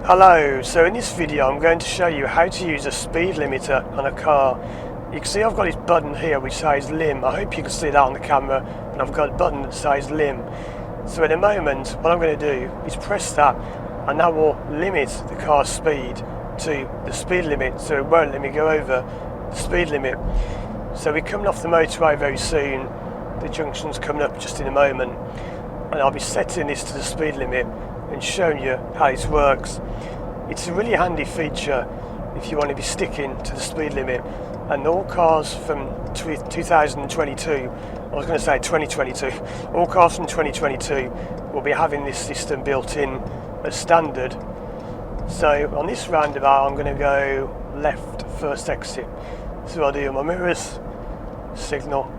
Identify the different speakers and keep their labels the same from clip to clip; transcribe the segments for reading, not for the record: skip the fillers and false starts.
Speaker 1: Hello, so in this video I'm going to show you how to use a speed limiter on a car. You can see I've got this button here which says lim. I hope you can see that on the camera, and I've got a button that says lim. So at the moment what I'm going to do is press that, and that will limit the car's speed to the speed limit, so it won't let me go over the speed limit. So we're coming off the motorway very soon, the junction's coming up just in a moment, and I'll be setting this to the speed limit and showing you how this works. It's a really handy feature if you want to be sticking to the speed limit, and all cars from 2022, I was going to say 2022, all cars from 2022 will be having this system built in as standard. So on this roundabout I'm going to go left first exit, so I'll do my mirrors, signal,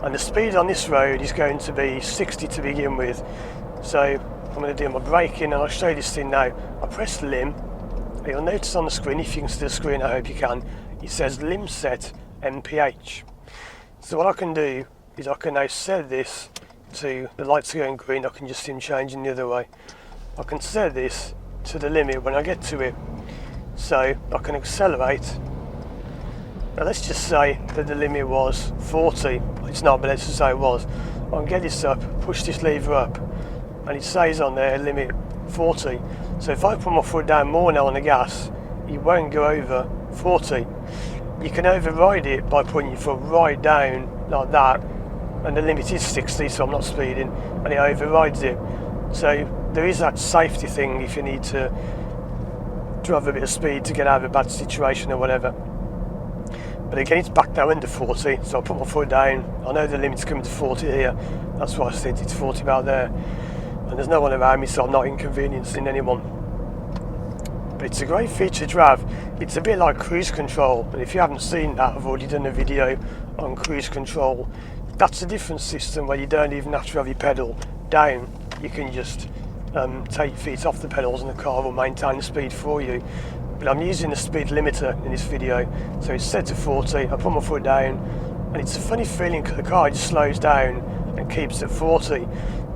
Speaker 1: and the speed on this road is going to be 60 to begin with. So I'm going to do my braking, and I'll show you this thing now. I press lim, and you'll notice on the screen, if you can see the screen, I hope you can, it says lim set MPH. So what I can do is I can now set this to, the lights are going green, I can just see them changing the other way. I can set this to the limit when I get to it. So I can accelerate. Now let's just say that the limit was 40, it's not, but let's just say it was. I can get this up, push this lever up, and it says on there limit 40. So if I put my foot down more now on the gas, it won't go over 40. You can override it by putting your foot right down like that, and the limit is 60, so I'm not speeding, and it overrides it. So there is that safety thing if you need to drive a bit of speed to get out of a bad situation or whatever. But again, it's back down under 40, so I'll put my foot down. I know the limit's coming to 40 here, that's why I said it's 40 about there. And there's no one around me, so I'm not inconveniencing anyone. But it's a great feature to have. It's a bit like cruise control, and if you haven't seen that, I've already done a video on cruise control. That's a different system where you don't even have to have your pedal down. You can just take your feet off the pedals and the car will maintain the speed for you. But I'm using the speed limiter in this video, so it's set to 40, I put my foot down, and it's a funny feeling because the car just slows down and keeps at 40.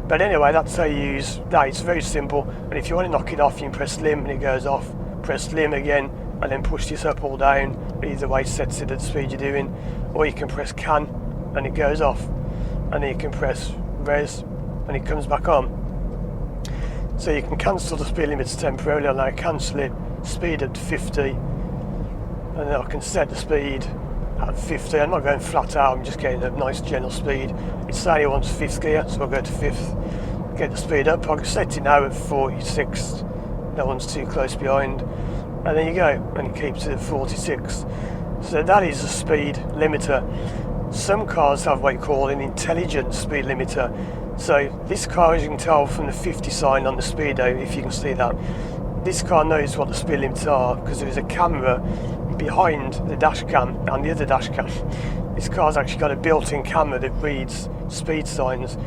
Speaker 1: But anyway, that's how you use that. It's very simple, and if you want to knock it off, you can press lim and it goes off, press lim again, and then push this up or down. Either way sets it at the speed you're doing, or you can press can and it goes off, and then you can press res and it comes back on. So you can cancel the speed limits temporarily, and I cancel it, speed at 50, and then I can set the speed at 50. I'm not going flat out, I'm just getting a nice gentle speed. It only wants 5th gear, so I'll go to 5th, get the speed up. I can set it now at 46, no one's too close behind, and there you go, and it keeps it at 46. So that is a speed limiter. Some cars have what you call an intelligent speed limiter. So this car, as you can tell from the 50 sign on the speedo, if you can see that, this car knows what the speed limits are because there is a camera behind the dash cam and the other dash cam. This car's actually got a built-in camera that reads speed signs.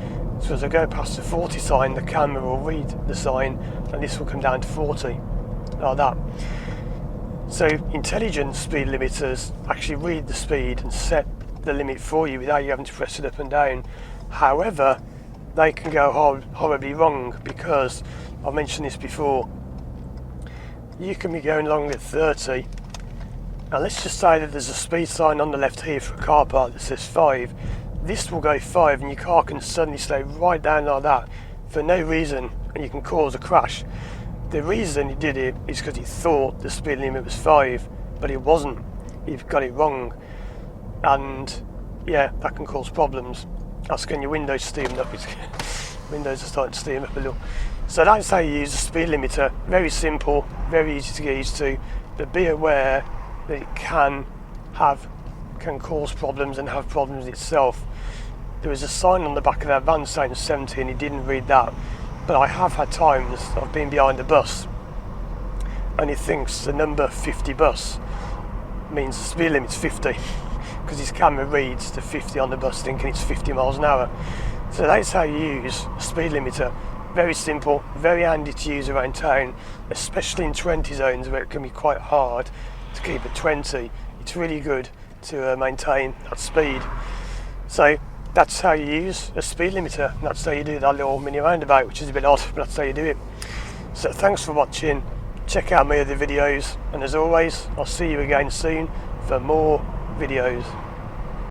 Speaker 1: So as I go past the 40 sign, the camera will read the sign, and this will come down to 40, like that. So intelligent speed limiters actually read the speed and set the limit for you without you having to press it up and down. However, they can go horribly wrong, because I've mentioned this before. You can be going along at 30. Now let's just say that there's a speed sign on the left here for a car park that says 5. This will go 5 and your car can suddenly slow right down like that for no reason, and you can cause a crash. The reason he did it is because he thought the speed limit was 5, but it wasn't. You've got it wrong, and yeah, that can cause problems. That's getting your windows steamed up. Windows are starting to steam up a little. So that's how you use the speed limiter. Very simple, very easy to get used to, but be aware that it can cause problems and have problems itself. There was a sign on the back of that van saying 70, and it didn't read that. But I have had times I've been behind a bus and it thinks the number 50 bus means the speed limit's 50 because his camera reads the 50 on the bus thinking it's 50 miles an hour. So that's how you use a speed limiter. Very simple, very handy to use around town, especially in 20 zones where it can be quite hard to keep at 20. It's really good to maintain that speed. So that's how you use a speed limiter, and that's how you do that little mini roundabout, which is a bit odd, but that's how you do it. So thanks for watching, check out my other videos, and as always I'll see you again soon for more videos.